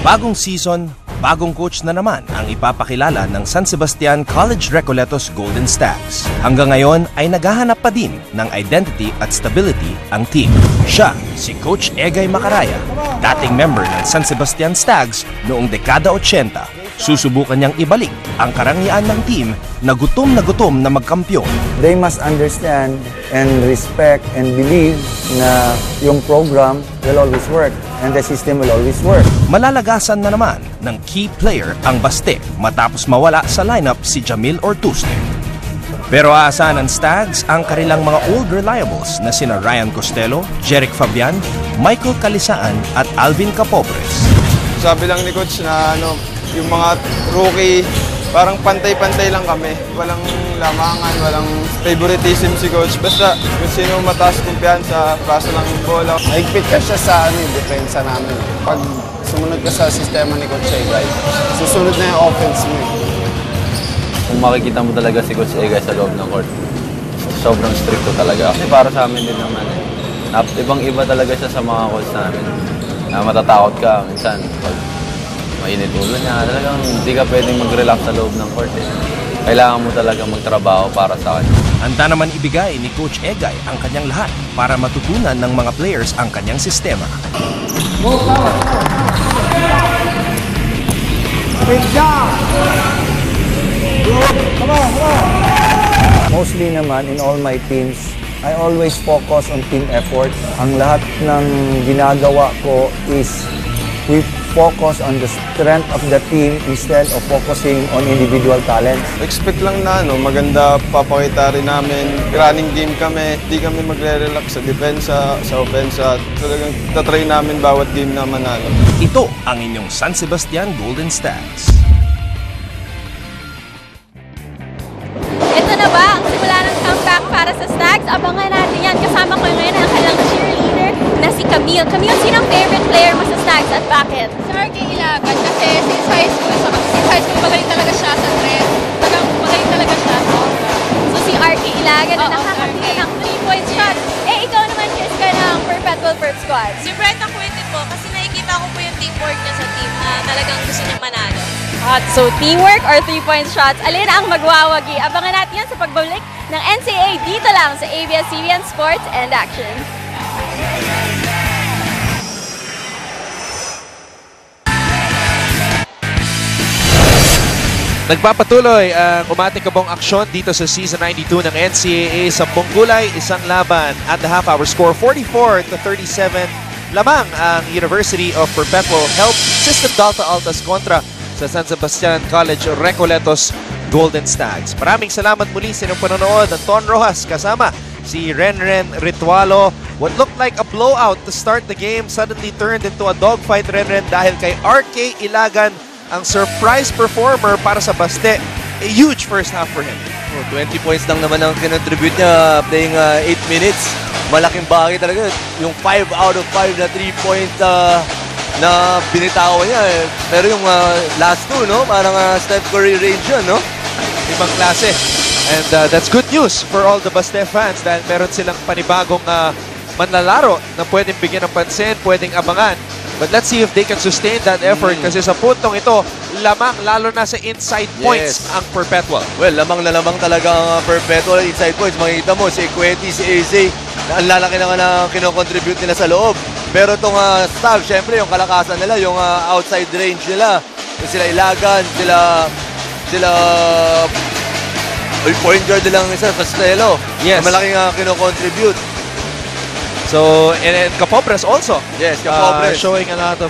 Bagong season, bagong coach na naman ang ipapakilala ng San Sebastian College Recoletos Golden Stags. Hanggang ngayon ay naghahanap pa din ng identity at stability ang team. Siya, si Coach Egay Macaraya, dating member ng San Sebastian Stags noong dekada 80. Susubukan niyang ibalik ang karangyaan ng team na gutom na magkampiyon. They must understand and respect and believe na yung program will always work and the system will always work. Malalagasan na naman ng key player ang Baste matapos mawala sa lineup si Jamil Ortuste. Pero aasahan ng Stags ang kanilang mga old reliables na sina Ryan Costello, Jeric Fabian, Michael Calisaan at Alvin Capobres. Sabi lang ni Coach na yung mga rookie, parang pantay-pantay lang kami. Walang lamangan, walang favoritism si Coach. Basta kung sino mataas kumpiyansa, pasa lang yung bola. Mahigpit ka siya sa depensa namin. Pag sumunod ka sa sistema ni Coach Egay, susunod na yung offense mo. Kung makikita mo talaga si Coach Egay sa loob ng court, sobrang stricto talaga. Kasi para sa amin din naman ibang-iba talaga siya sa mga coach namin. Matatakot ka minsan pag mainit ulo niya, talagang hindi ka pwedeng mag-relax sa loob ng court. Kailangan mo talaga magtrabaho para sa kanya. Handa naman ibigay ni Coach Egay ang kanyang lahat para matutunan ng mga players ang kanyang sistema. Mostly naman in all my teams, I always focus on team effort. Ang lahat ng ginagawa ko is we focus on the strength of the team instead of focusing on individual talents. Expect lang na maganda papakita rin namin. Running game kami, di kami magre-relax sa depensa, sa opensa. Talagang tatry namin bawat game na manalo. Ito ang inyong San Sebastian Golden Stags. Ito na ba ang simula ng comeback para sa Stags? Abangan natin yan. Kasama ko ngayon ang kailang cheerleader na si Camille. Camille, sino ang favorite player mo sa Stags at bakit? Si RK Ilagan kasi since high school magaling talaga siya sa dress. Magaling talaga siya. So si RK Ilagan na nakakatingin ng 3-point shot. Ikaw naman, Chris, ka ng Perpetual Perp Squad. Si Brett Aquinte po kasi nakikita ko po yung teamwork niya sa team na talagang gusto niya manalo. So teamwork or 3-point shots, alin ang magwawagi? Abangan natin yan sa pagbalik ng NCAA dito lang sa ABS-CBN Sports and Action. Nagpapatuloy ang umatikabong aksyon dito sa Season 92 ng NCAA sa Punggulay. Isang laban at the half-hour score, 44-37. Lamang ang University of Perpetual Health System Delta Altas kontra sa San Sebastian College Recoletos Golden Stags. Maraming salamat muli sa inyong panonood. Anton Rojas kasama si Renren Ritualo. What looked like a blowout to start the game suddenly turned into a dogfight, Renren, dahil kay RK Ilagan ang surprise performer para sa Baste. A huge first half for him. 20 points lang naman ang kinontribute niya playing 8 minutes. Malaking bagay talaga. Yung 5 out of 5 na 3-point na binitawan niya. Pero yung last two, parang Steph Curry range yun, Ibang klase. And that's good news for all the Baste fans dahil meron silang panibagong manlalaro na pwedeng bigyan ng pansin, pwedeng abangan. But let's see if they can sustain that effort kasi sa puntong ito, lamang lalo na sa inside points ang Perpetual. Well, lamang na lamang talaga ang Perpetual inside points. Makikita mo, si Equity, si AZ, ang lalaki naman ang kinocontribute nila sa loob. Pero itong Stags, syempre yung kalakasan nila, yung outside range nila. Sila Ilagan, sila point guard nilang isa, Costello. Yes. Malaking kinocontribute. So, and Capobres also. Yes, Capobres. Showing a lot of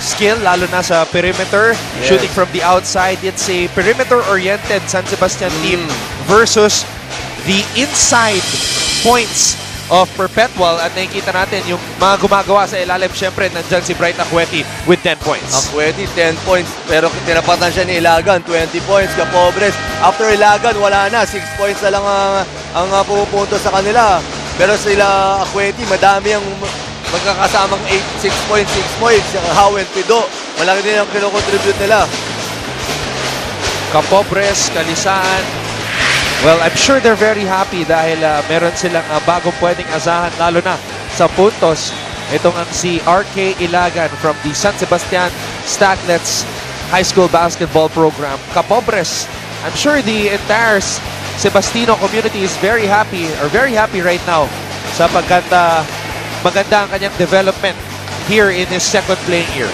skill, lalo na sa perimeter. Yes. Shooting from the outside. It's a perimeter-oriented San Sebastian team versus the inside points of Perpetual. At nakikita natin yung mga gumagawa sa ilalim. Siyempre, nandyan si Bright Aquete with 10 points. Aquete, 10 points. Pero tinapatan siya ni Ilagan, 20 points. Capobres. After Ilagan, wala na. 6 points na lang ang pumupunto sa kanila. Pero sila Aquete, madami ang magkakasamang 6 points. Yung Howe and Pido, malaki din ang kinocontribute nila. Capobres, Calisaan. Well, I'm sure they're very happy dahil meron silang bagong pwedeng asahan lalo na sa puntos. Itong ang si RK Ilagan from the San Sebastian Staglet's high school basketball program. Kapobres, I'm sure the entire Sebastino community is very happy right now sapagkat maganda ang kanyang development here in his second playing year.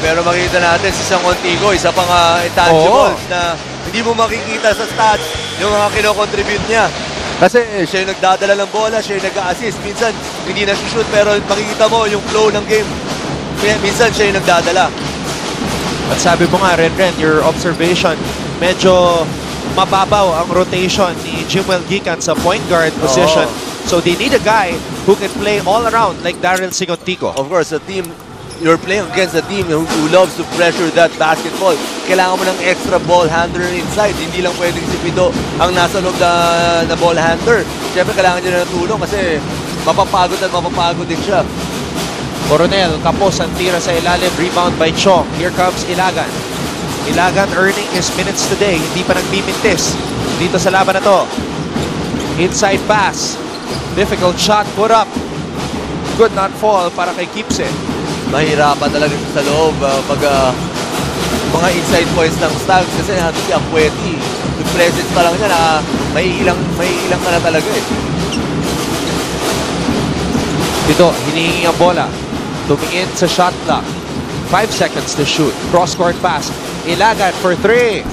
Pero makita natin si Sang Contigo, isa pang intangibles na hindi mo makikita sa stats yung mga kino-contribute niya. Kasi siya yung nagdadala ng bola, siya yung nag-assist. Minsan hindi nag-shoot pero makikita mo yung flow ng game. Minsan siya yung nagdadala. At sabi mo nga, Renren, your observation, medyo mababaw ang rotation ni Jimwell Gikan sa point guard position. So they need a guy who can play all around like Daryl Sigontico. Of course, a team, you're playing against a team who loves to pressure that basketball. Kailangan mo ng extra ball handler inside. Hindi lang pwedeng si Pito ang nasa loob na ball handler. Siyempre, kailangan niya ng tulong kasi mapapagod din siya. Coronel, kapos ang tira sa ilalim. Rebound by Chong. Here comes Ilagan. Ilagan earning his minutes today. Hindi pa nagmimintis dito sa laban na to. Inside pass. Difficult shot put up. Could not fall para kay Kipse. Mahirapan talaga sa loob pag mga inside points ng Stags kasi natin si Akweti. Yung presence pa lang niya na may ilang ka na talaga eh. Ito, hinihingi ang bola. Tumingin sa shot clock. 5 seconds to shoot. Cross-court pass. Ilagan for 3.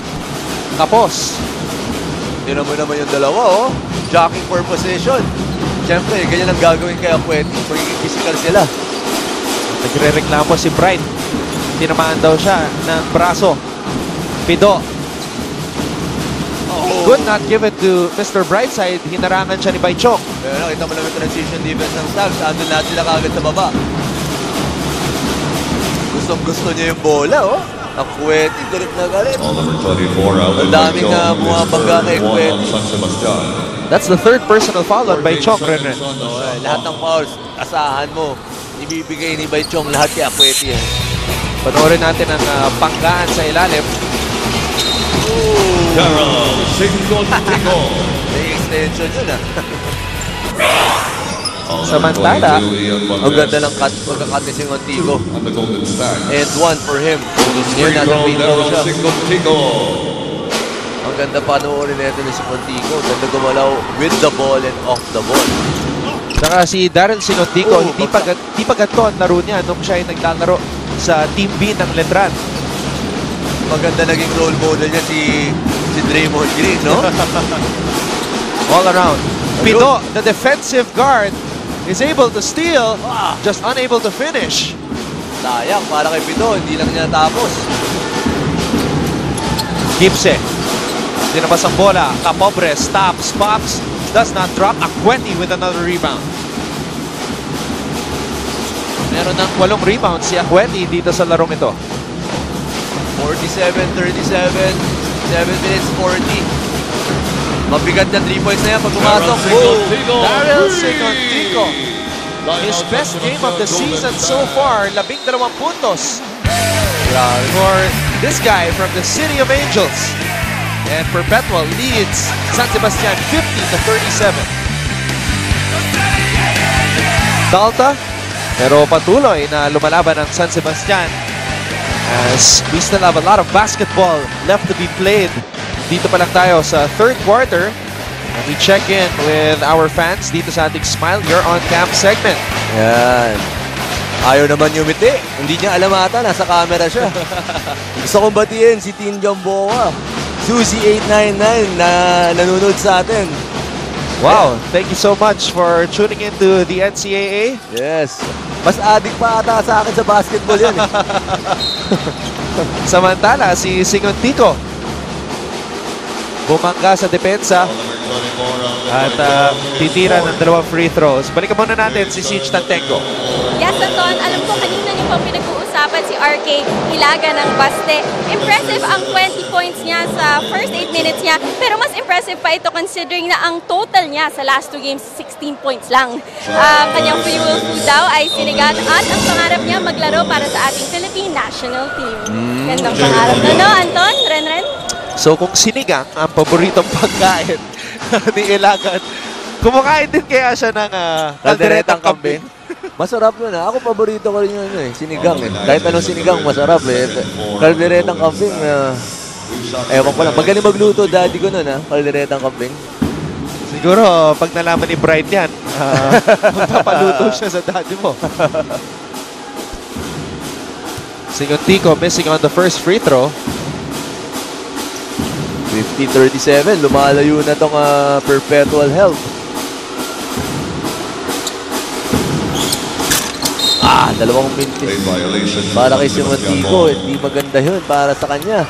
Kapos. Tinan mo naman yung dalawa, jockeying for position. Siyempre, ganyan ang gagawin kay Akweti. Pagiging physical sila. Nagre-reklamo si Bright. Tinamaan daw siya ng braso. Pido. Could not give it to Mr. Brightside. Hinarangan siya ni Baichong. Pero nakita mo naman yung transition defense ng Stags. Andun lahat sila kagad sa baba. Gustong-gusto niya yung bola, Akweti, galit na galit. Ang daming bumabangga kay Akweti. That's the third personal foul on Baichong, Renren. Lahat ng fouls, asahan mo. Ibibigay ni Baichong lahat kay Akweti. Panoorin natin ang panggaan sa ilalim. May extension yun, Samantala, ang ganda ng pagkakat ni Sigontico. And one for him. Here natin pinto siya. Ang ganda panoorin nito ni Sigontico. Ganda gumalaw with the ball and off the ball. Saka si Daryl Sigontico, hindi pa ganito ang laro niya nung siya ay naglalaro sa Team B ng Letran. Maganda naging role model niya si Draymond Green, no? All around. Pito, the defensive guard, is able to steal, just unable to finish. Sayang, para kay Pito, hindi lang niya natapos. Gipse. Dinabas ang bola. Kapobres, stops, pops, does not drop. Akweti with another rebound. Meron ng 8 rebounds si Akweti dito sa larong ito. 47-37, 7 minutes 40. Mabigat na 3 points na yan pag pumasok. Daryl Sigontico. His best game of the season so far. 12 puntos. For this guy from the City of Angels. And Perpetual leads San Sebastian 50-37. Dalta, pero patuloy na lumalaban ang San Sebastian as we still have a lot of basketball left to be played. Dito pa lang tayo sa third quarter. And we check in with our fans dito sa ating Smile Your On Camp segment. Yan. Ayaw naman yumiti. Hindi niya alam ata, nasa camera siya. Gusto kong batiin si Team Jamboa. Susie 899 na nanonood sa atin. Wow, thank you so much for tuning into the NCAA. Yes. Mas addict pa ata sa akin sa basketball yan. Samantala, si Sigontico bumangga sa depensa at titira ng 2 free throws. Balikan muna natin si Siege Tantengo. Yes, Anton, alam ko kanina niyo pang pinag-uusapan si RK Ilagan ng Baste. Impressive ang 20 points niya sa first 8 minutes niya, pero mas impressive pa ito considering na ang total niya sa last 2 games 16 points lang. Kanyang free will food daw ay sinigang at ang pangarap niya maglaro para sa ating Philippine national team. Gandang pangarap na, no, Anton? Renren? So kung sinigang ang paboritong pagkain ni Ilagan, kumakain din kaya siya ng kalderetang kambing? Masarap yun Ako paborito ko rin yun sinigang Kahit anong sinigang masarap Kalderetang kambing ewan ko lang. Magaling magluto daddy ko nun kalderetang kambing. Siguro pag nalaman ni Bright yan, magpapaluto siya sa daddy mo. Sigontico missing on the first free throw. 50-37. Lumalayo na tong perpetual health. Dalawang minutes para kay Sigontico. Hindi maganda yun para sa kanya.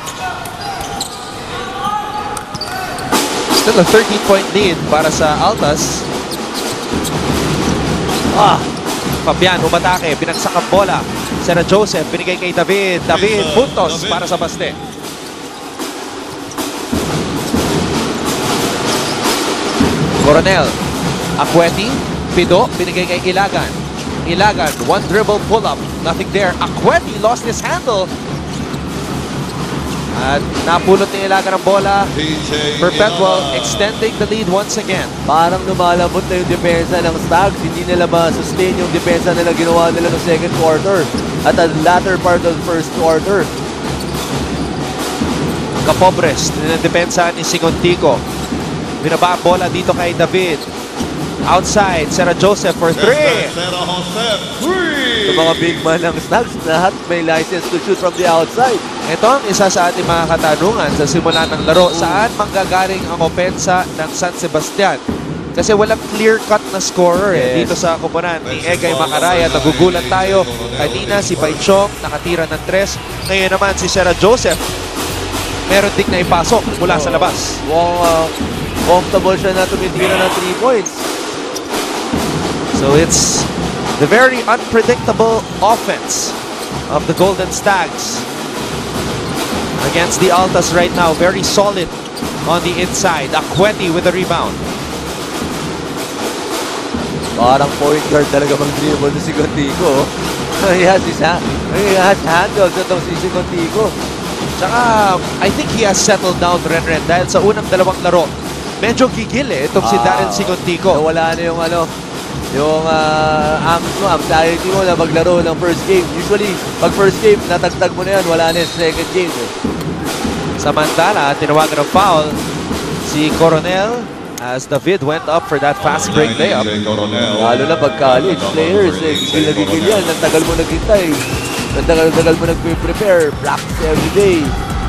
Still a 13-point lead para sa Altas. Fabian umatake, binagsak ang bola. Sera Joseph, binigay kay David. David, puntos para sa Baste. Coronel, Acueti, Pido, binigay kay Ilagan. Ilagan, one dribble pull-up, nothing there. Acueti lost his handle. At napulot ni Ilagan ang bola. Perpetual extending the lead once again. Parang lumalabot na yung depensa ng Stags. Hindi nila ma-sustain yung depensa nila ginawa nila ng second quarter. At the latter part of the first quarter. Kapobres, niladepensa ni Sigontico. Binaba bola dito kay David. Outside, Sera Joseph for 3. Yung mga big man ng Stags, lahat may license to shoot from the outside. Ito ang isa sa ating mga katanungan sa simula ng laro. Saan manggagaling ang opensa ng San Sebastian? Kasi walang clear-cut na scorer dito sa koponan ni Egay Macaraya. Nagugulat tayo. Kanina si Paichong nakatira ng 3. Ngayon naman si Sera Joseph. Meron din na ipasok mula sa labas. Comfortable siya na tumitira ng 3 points. So it's the very unpredictable offense of the Golden Stags against the Altas right now. Very solid on the inside. Acueti with the rebound. Parang point guard talaga mag-dribble na si Sigontico. He has handles itong si Sigontico. Tsaka, I think he has settled down Renren dahil sa unang dalawang laro. Medyo gigil itong si Darren Sigontico. Wala na yung yung anxiety mo na maglaro ng first game. Usually, pag first game, natagtag mo na yan, wala na yung second game. Samantala, tinawagan ng foul si Coronel as David went up for that fast break layup. Lalo na pag college players, gigil na gigil yan. Nagtagal mo naghintay. Nagtagal mo nag-prepare. Practice every day.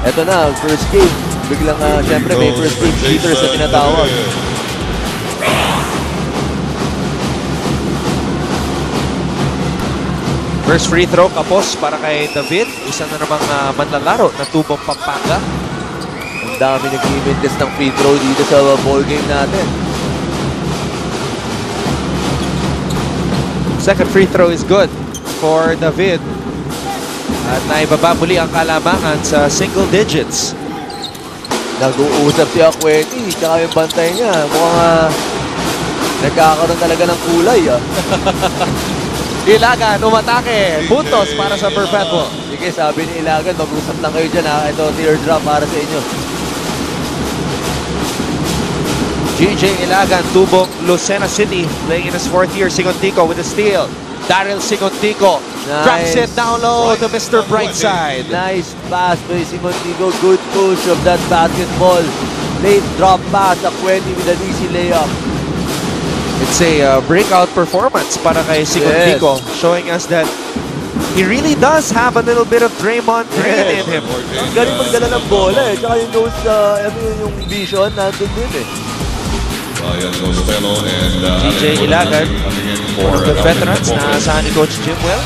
Eto na, first game. Biglang, syempre, may first game cheaters na tinatawag. First free throw, kapos para kay David. Isa na namang manlalaro na Tubong Pampanga. Ang dami nag-i-mintes ng free throw dito sa ball game natin. Second free throw is good for David. At naibaba muli ang kalamangan sa single digits. Nag-uusap si Acueti, tsaka yung bantay niya. Mukhang nagkakaroon talaga ng kulay. Ilagan, umatake. Puntos para sa Perpetual. Sige, sabi ni Ilagan, mag-usap lang kayo dyan. Ito, teardrop para sa inyo. GJ Ilagan, Tubong, Lucena City, playing in his 4th year. Sigontico with a steal. Daryl Sigontico drops it down low to Mr. Brightside. Nice pass by Sigontico. Good push of that basketball. Late drop pass. Acueti with an easy layup. It's a breakout performance para kay Sigontico, showing us that he really does have a little bit of Draymond Green in him. Galing magdala ng bola Tsaka yung nose, yung vision nandun din DJ Ilagan, one of the veterans na asahan ni Coach Jimwell.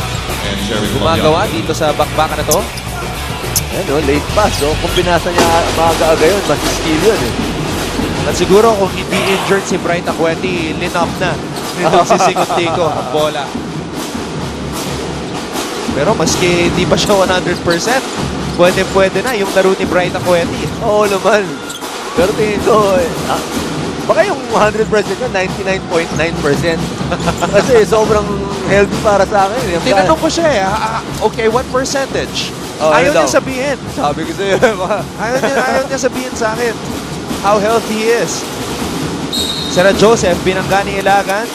Gumagawa dito sa bakbakan na to. Late pass. Kung binasa niya maaga-aga yun, mas skill yun At siguro kung hindi injured si Bright Acueti, linap na nito si Sigontico ang bola. Pero maski hindi pa siya 100%, pwede na yung laro ni Bright Acueti. Oo naman. Pero tingin ko, baka yung 100% na 99.9%. Kasi sobrang healthy para sa akin. Tinanong ko siya okay, what percentage? Ayaw niya sabihin. Sabi ko sa'yo. Ayaw niya sabihin sa akin how healthy he is. Sera Joseph, binangga ni Ilagan.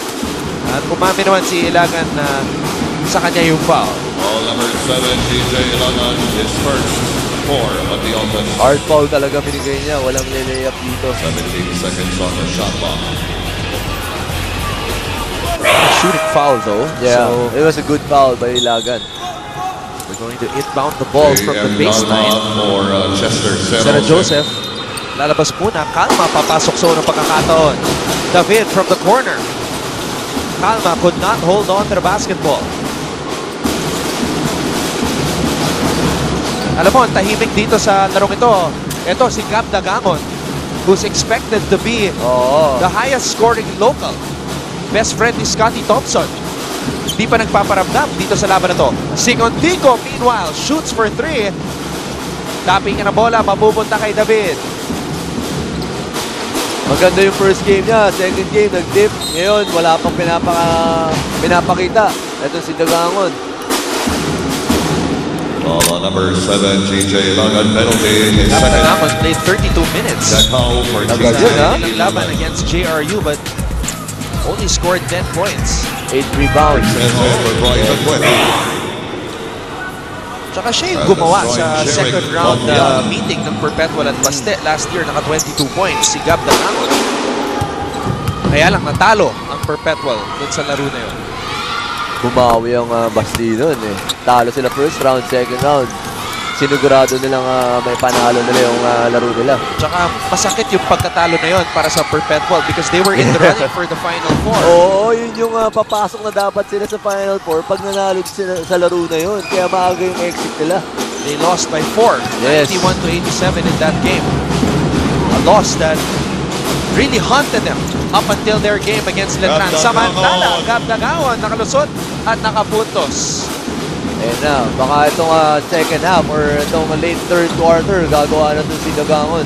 At umami naman si Ilagan na sa kanya yung foul. Ball number 7, DJ Ilagan is first. 4 on the offense. Hard foul talaga binigay niya. Walang lay-up dito. 17 seconds on the shot clock. Shooting foul though. Yeah, So it was a good foul by Ilagan. we're going to inbound the ball from the baseline. For Chester Sarah Joseph. Lalabas muna. Calma papasok sa unang pagkakataon. David from the corner. Calma could not hold on to the basketball. Alam mo, ang tahimik dito sa larong ito. Ito si Gab Dagangon, who's expected to be the highest scoring local. Best friend ni Scotty Thompson. Di pa nagpaparamdam dito sa laban na to. Sigontico, meanwhile, shoots for 3. Tapping na bola, mapupunta kay David. Maganda yung first game niya. Second game, nag-dip. Ngayon, wala pang pinapakita. Ito si Dagangon. Ball number 7, DJ Ilagan penalty. His Gab second. Dagangon played 32 minutes. That foul for Tagal TJ yun, ha? Ilang laban against JRU but only scored 10 points. 8 rebounds. For Bryson Quinn. Tsaka siya yung gumawa sa second round meeting ng Perpetual at Baste last year, naka 22 points si Gab Dagangon. Kaya lang natalo ang Perpetual dun sa laro na yun. Bumawi ang Basti nun eh. Talo sila first round, second round. Sinigurado nilang may panalo nila yung laro nila. Tsaka masakit yung pagkatalo na yun para sa Perpetual because they were in the running for the Final Four. Oo, yun yung papasok na dapat sila sa Final Four pag nanalo sila sa laro na yun. Kaya maaga yung exit nila. They lost by 4, Yes. 91-87 in that game. A loss that really haunted them up until their game against Letran. Gab Samantala, Dagangon. Gab Dagangon nakalusot at nakapuntos. And na, baka itong second half or itong late third quarter, gagawa na ito si Dagangon.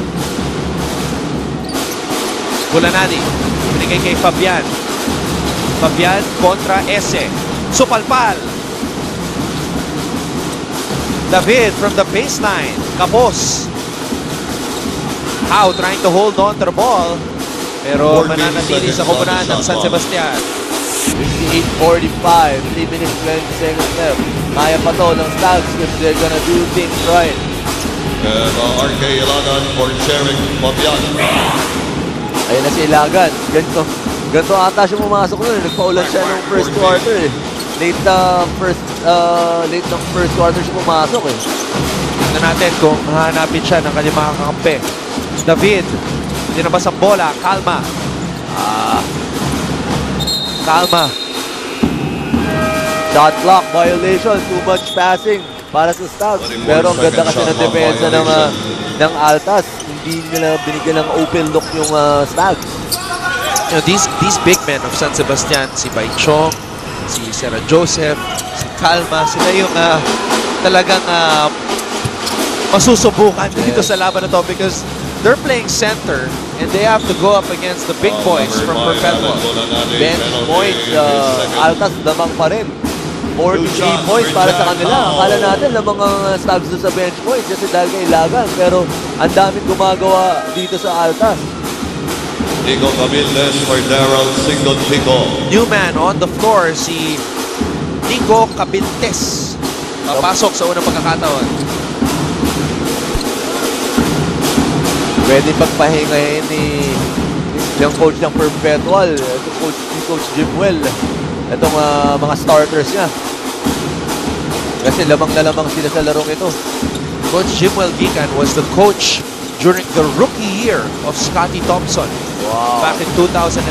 Bulanadi, binigay kay Fabian. Fabian kontra Ese. Supalpal. David from the baseline. Kapos. Howe trying to hold on to the ball. Pero 14 mananatili sa seconds on the koponan ng shot San clock. Sebastian. 58-45, 3 minutes 20 seconds left. Kaya pa to ng Stags if they're gonna do things right. And RK Ilagan for Cherry Fabian. Ayun na si Ilagan. Ganito ata siya pumasok nun. Nagpaulan siya ng first quarter eh. Late ng first quarter siya pumasok eh. Tignan natin kung hahanapin siya ng kanyang mga kakampi. David, tinabas ang bola. Calma. Calma. Shot clock violation. Too much passing para sa Stags. Pero ang ganda kasi ng depensa ng Altas. Hindi nila binigyan ng open look yung Stags. You know, these big men of San Sebastian, si Baichong, si Sarah Joseph, si Calma, sila yung talagang masusubukan dito sa laban na to because they're playing center and they have to go up against the big boys from Perpetual. Bench points, Altas lamang pa rin. 43 points para sa kanila. Akala natin na mga Stags doon sa bench points kasi dahil kay Ilagan. Pero ang daming gumagawa dito sa Altas. Nico Cabildes for Daryl Sigontico. New man on the floor, si Nico Cabildes. Papasok sa unang pagkakataon. Pwede pagpahingahin ni yung coach ng Perpetual, si Coach Jimwell. Itong mga starters niya. Kasi lamang na lamang sila sa larong ito. Coach Jimwell Gikan was the coach during the rookie year of Scotty Thompson back in 2011.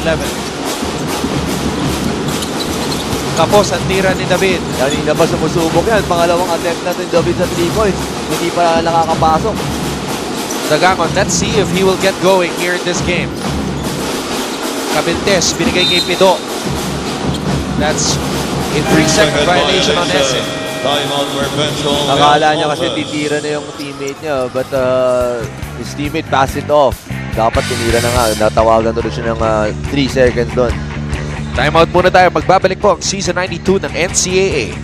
Tapos ang tira ni David. Kanina pa sumusubok yan. Pangalawang attempt natin David sa 3 points. Hindi pa nakakapasok. Dagangon, let's see if he will get going here in this game. Cabildes, binigay kay Pido. That's a 3-second violation on Ese. Timeout Perpetual. Akala niya kasi titira na yung teammate niya, but his teammate passed it off. Dapat tinira na nga. Natawagan doon siya ng 3 seconds doon. Timeout muna tayo. Magbabalik po ang Season 92 ng NCAA.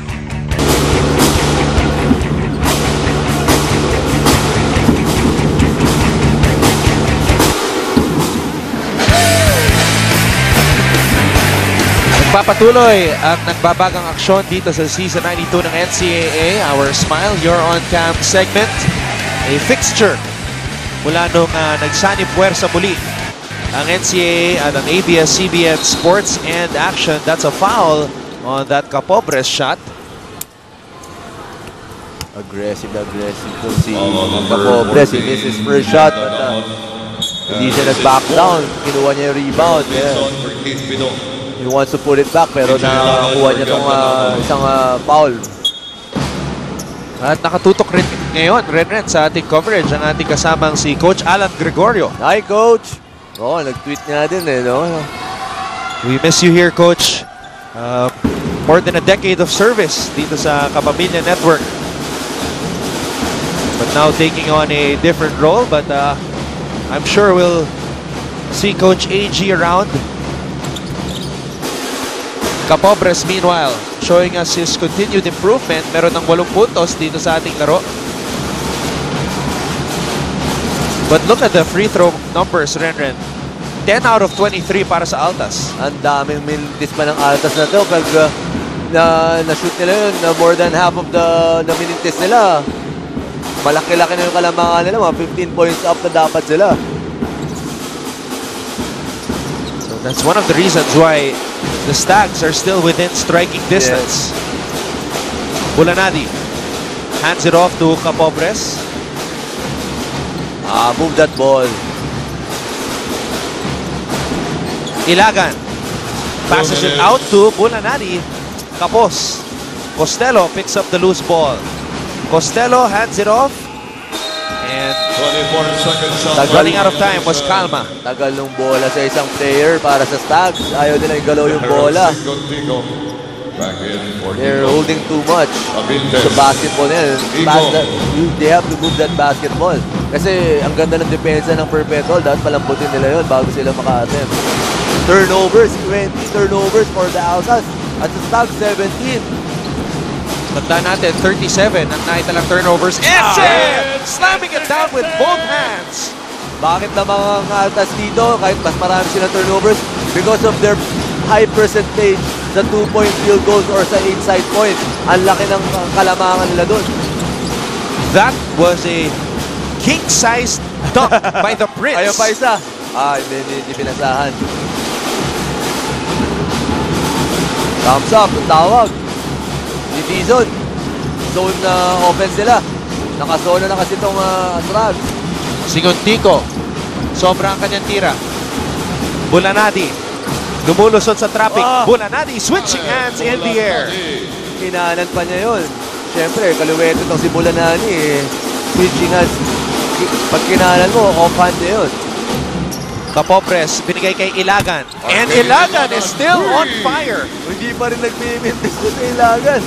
Nagpapatuloy ang nagbabagang aksyon dito sa Season 92 ng NCAA. Our Smile, Your On Cam segment. A fixture mula nung nagsanib puwersa muli ang NCAA at ang ABS-CBN Sports and Action. That's a foul on that Capobres shot. Aggressive to si Capobres. He missed his first shot, but hindi siya nag-back down. Kinuha niya yung rebound. He wants to put it back, pero nakakuha niya itong isang foul. At nakatutok rin ngayon, Ren, sa ating coverage, ang ating kasamang si Coach Alan Gregorio. Hi, Coach! Oo, nag-tweet nga din no? We miss you here, Coach. More than a decade of service dito sa Kapamilya Network. But now taking on a different role, but I'm sure we'll see Coach AG around. Capobres, meanwhile, showing us his continued improvement. Meron ng 8 puntos dito sa ating laro. But look at the free throw numbers, Ren. 10 out of 23 para sa Altas. Ang daming minutes pa ng Altas na to. Pag na-shoot nila yun, more than half of the minutes nila. Malaki-laki na yung kalamangan nila. Mga 15 points up na dapat sila. So that's one of the reasons why the Stags are still within striking distance. Yes. Bulanadi hands it off to Capobres. Move that ball. Ilagan passes it out to Bulanadi. Capos. Costello picks up the loose ball. Costello hands it off. And 24 seconds. Running out of time was Calma. Tagal ng bola sa isang player para sa Stags. Ayaw nila igalaw yung bola. They're holding too much sa basketball nila. They have to move that basketball. Kasi ang ganda ng depensa ng Perpetual. Dapat palambutin nila yun bago sila maka-attempt. Turnovers, 20 turnovers for the Altas. At sa Stags, 17. Tandaan natin, 37 ang naitalang turnovers. Slamming it down with both hands. Bakit naman ang Altas dito, kahit mas marami silang turnovers? Because of their high percentage sa 2-point field goals or sa inside point. Ang laki ng kalamangan nila doon. That was a king-sized dunk by the Prince. Ayaw pa isa. Hindi pinasahan. Thumbs up, tawag. Division. Zone offense nila. Nakazona na kasi itong Strad. Singontico. Sobrang kanyang tira. Bulanadi. Lumulusot sa traffic. Bulanadi switching hands in the air. Kinanan pa niya yun. Siyempre, kaluweto itong si Bulanadi. Switching hands. Pag kinanan mo, off-hand niya yun. Capobres, binigay kay Ilagan. And Ilagan is still on fire. Hindi pa rin nagmimintis ko sa Ilagan.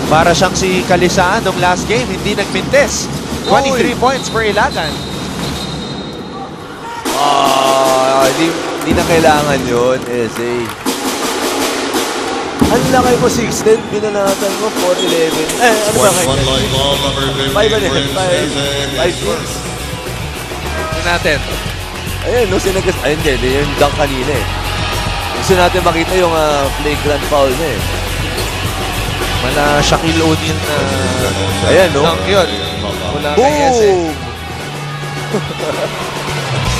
Para siyang si Kalisaan nung last game, hindi nagmintis. 23 points for Ilagan. Hindi na kailangan yun, SA. Ang laki mo, 6'10", binanatan mo, 4'11". Ano ba kayo? 5'6". Natin. Ayun, no, sinagas. Ayun, hindi. Yung dunk kanina eh. Gusto natin makita yung flagrant foul na eh. Mala Shaquille O'Neal na ayan, no? dunk yun. Mula kay Ese.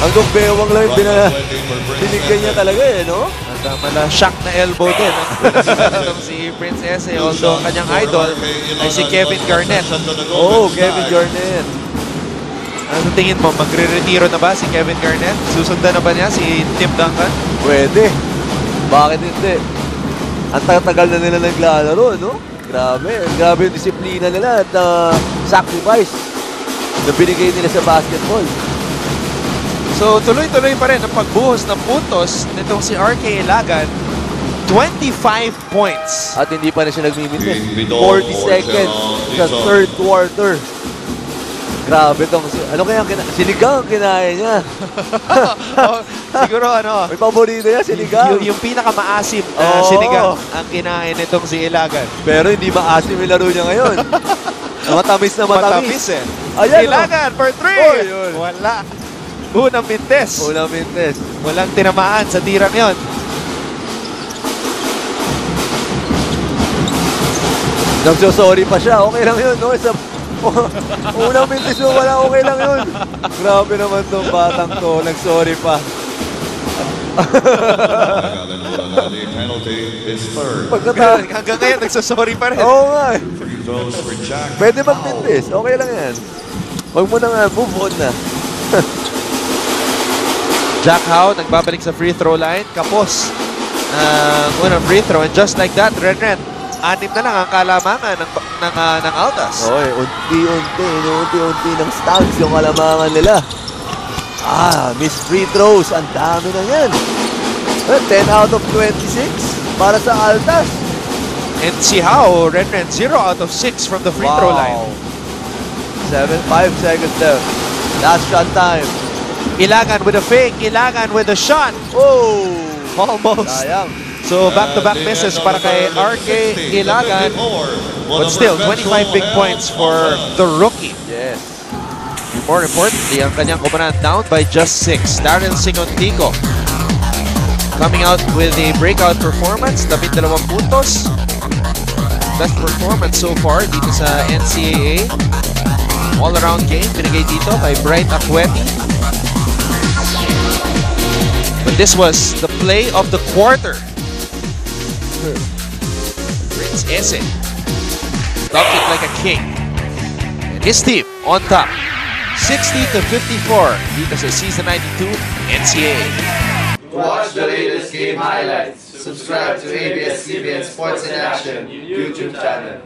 Hanggang bewang lang yung binigyan niya talaga eh, no? At mala Shaq na elbow din. Ang si Prince Ese. Although ang kanyang idol ay si Kevin Garnett. Kevin Garnett. Ano tingin mo? Magre-retiro na ba si Kevin Garnett? Susundan na ba niya si Tim Duncan? Pwede. Bakit hindi? Ang tagal na nila naglalaro, no? Grabe yung disiplina nila at sacrifice na binigay nila sa basketball. So tuloy-tuloy pa rin ang pagbuhos ng puntos nitong si RK Ilagan. 25 points. At hindi pa na siya nagmimintis. 40 seconds sa third quarter. Grabe tong, ano kaya sinigang kinaya niya. Siguro ano. May paborito niya, sinigang. Yung pinakamaasim na sinigang ang kinain nitong si Ilagan. Pero hindi maasim yung laro niya ngayon. Matamis na matamis. Matamis eh. Ayan, Ilagan for 3. Wala. Unang mintes. Walang tinamaan sa tirang yon. Nagsosorry pa siya. Okay lang yun, no? Sa unang mintis mo, wala okay lang yun. Grabe naman tong batang to. Nagsorry pa. The penalty is third. Hanggang ngayon, nagsasorry pa rin. Oo nga eh. Free throws for Jack. Pwede magmintis. Okay lang yan. Huwag mo na move on na. Jack Howe nagbabalik sa free throw line. Kapos unang free throw. And just like that, Ren, 6 na lang ang kalamangan ng Altas. Okay, unti-unti ng stance yung kalamangan nila. Miss free throws. Ang dami na yan. 10 out of 26 para sa Altas. And si Howe, Ren, 0 out of 6 from the free throw line. 5 seconds left. Last shot time. Ilagan with a fake. Ilagan with a shot. Oh! Almost. Sayang. So back-to-back misses para kay RK Ilagan. But still, 25 big points for the rookie. Yes. More importantly, ang kanyang koponan down by just 6. Darren Singontico coming out with a breakout performance. 12 puntos. Best performance so far dito sa NCAA. All-around game binigay dito kay Bright Acueti. But this was the play of the quarter. Prince Ese dunked it like a king. And his team on top. 60-54 dito sa Season 92 NCAA. To watch the latest game highlights, subscribe to ABS-CBN Sports in Action YouTube channel.